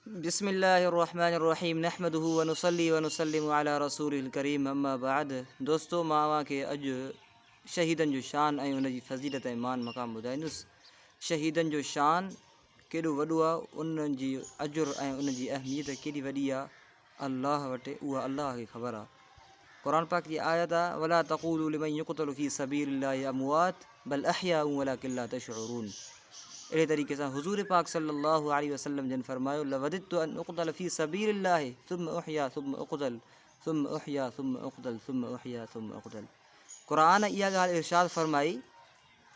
बिस्मिल्लाहिर्रहमानिर्रहीम नहमदुहु व नुसल्ली व नुसल्लिमु अला रसूलिल करीम अम्मा बाद। दोस्तों, मां खे अॼु शहीदनि जो शान ऐं उनजी फज़ीलत ऐं मान मक़ाम ॿुधाईंदुसि। शहीदनि जो शान केॾो वॾो आहे, उन्हनि जी अजुर ऐं उनजी अहमियत केॾी वॾी आहे, अल्लाह वटि उहा अल्लाह खे ख़बर आहे। क़ुरान पाक जी आयत आहे, वला तक़ूलू लिमन युक़तलु फ़ी सबीलिल्लाहि अमवात बल अहयाउ वलाकिन ला तशऊरून। अहिड़े तरीक़े सां हुज़ूर पाक सल्लल्लाहु अलैहि वसल्लम जन फरमायो, लवदितु अन उक़तल फ़ी सबीलिल्लाहि सुम्म उहया सुम्म उक़तल सुम्म उहया सुम्म उक़तल सुम्म उहया सुम्म उक़तल। क़ुरान इहा ॻाल्हि इरशाद फरमाई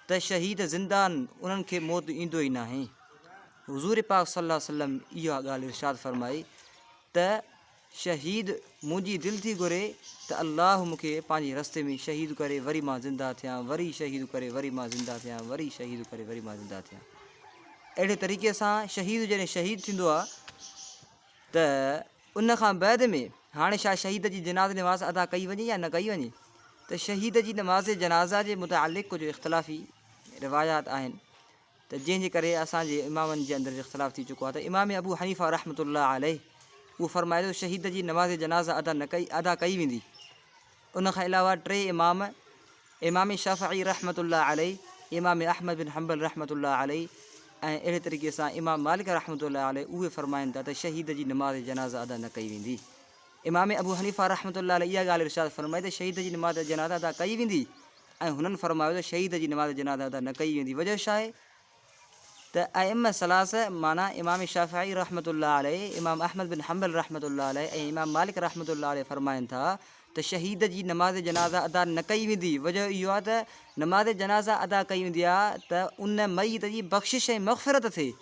त शहीद ज़िंदान, उन्हनि खे मौत ईंदो ई न आहे। हुज़ूर पाक सल्लल्लाहु अलैहि वसल्लम इहा ॻाल्हि इरशाद फरमाई त शहीद मुंहिंजी दिलि थी घुरे त अल्लाह मूंखे पंहिंजे रस्ते में शहीद करे वरी मां ज़िंदा थियां, वरी शहीद करे वरी मां ज़िंदा थियां, वरी शहीद करे वरी मां ज़िंदा थियां। अहिड़े तरीक़े सां शहीद जॾहिं शहीद थींदो आहे त उन खां बैदि में हाणे छा शहीद जी जनाज़ नमाज़ अदा कई वञे या न कई वञे, त शहीद जी नमाज़ जनाज़ा जे मुतालिक़ कुझु इख़्तिलाफ़ी रिवायात आहिनि, त जंहिंजे करे असांजे इमामनि जे अंदरि इख़्तिलाफ़ थी चुको आहे। त इमाम अबू हनीफ़ा रहमतुल्लाह अलैह उहो फरमाए थो शहीद जी नमाज़ जनाज़ा अदा कई वेंदी। उन खां अलावा टे इमाम शाफ़िई रहमतुल्लाह अलैह, इमाम अहमद बिन हंबल रहमतुल्लाह अलैह ऐं अहिड़े तरीक़े सां इमाम मालिक रहमतुल्लाह अलैह उहे फरमाइनि था त शहीद जी नमाज़ जनाज़ा अदा न कई वेंदी। इमाम अबू हनीफ़ा रहमतुल्लाह अलैह इहा ॻाल्हि इरशाद फरमाए त शहीद जी नमाज़ जनाज़ा अदा कई वेंदी, ऐं हुननि फरमायो त शहीद जी नमाज़ जनाज़ा अदा न कई वेंदी। वजह छा आहे त अइम्मा सलास माना इमाम शाफ़िई रहमतुल्लाह अलैह, इमाम अहमद बिन हंबल रहमतुल्लाह अलैह ऐं इमाम मालिक रहमतुल्लाह अलैह फरमाइनि था त शहीद जी नमाज़ जनाज़ा अदा न कई वेंदी। वजह इहो आहे त नमाज़ जनाज़ा अदा कई वेंदी आहे त उन मईत जी बख़्शिश ऐं मग़फ़िरत थिए,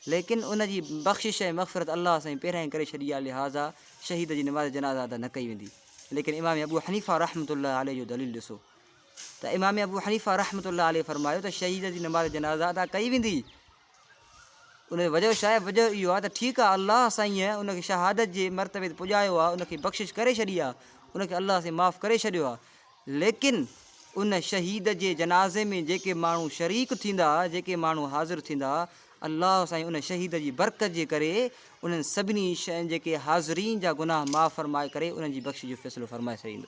लेकिन उन जी बख़्शिश ऐं मग़फ़िरत अल्लाह साईं पहिरियां ई करे छॾी आहे, लिहाज़ा शहीद जी नमाज़ जनाज़ा अदा न कई वेंदी। लेकिन इमाम अबू हनीफ़ा रहमतुल्लाह अलैह जो दलील ॾिसो त इमाम अबू हनीफ़ा रहमतुल्लाह अलैह फरमायो त शहीद जी नमाज़ जनाज़ा अदा कई वेंदी। उन वजह छा आहे? वजह इहो आहे त ठीकु आहे, अल्लाह साईं उनखे शहादत जे मरतबे ते पुॼायो आहे, उनखे बख़्शिश करे छॾी आहे, उनखे अल्लाह सां माफ़ु करे छॾियो आहे, लेकिन उन शहीद जे जनाज़े में जेके माण्हू शरीक थींदा, जेके माण्हू हाज़िर थींदा, अल्लाह साईं उन शहीद जी बरकत जे करे उन्हनि सभिनी शयुनि जेके हाज़िरीन जा गुनाह माफ़ु फरमाए करे उन्हनि जी बख़्शिश जो फ़ैसिलो फरमाए छॾींदो।